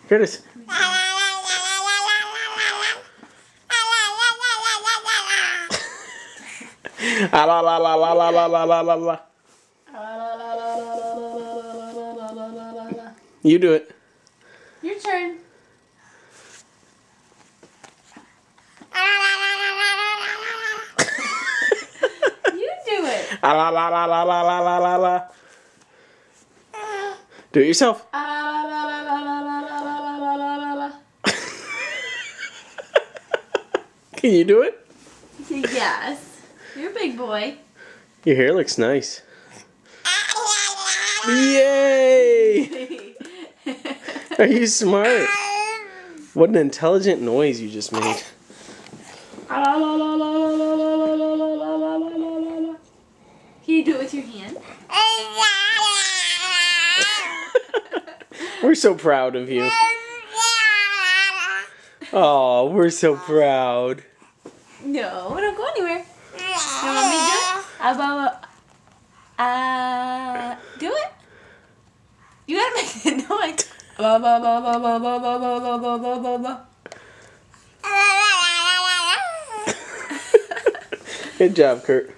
Curtis. La la la la la la la la la la. You do it. Your turn. You do it. La la la la la la la la la. Do it yourself. Can you do it? Yes. You're a big boy. Your hair looks nice. Yay! Are you smart? What an intelligent noise you just made. Can you do it with your hand? We're so proud of you. Oh, we're so proud. No, don't go anywhere. You want me to do it? Do it? You gotta make the noise. Good job, Kurt.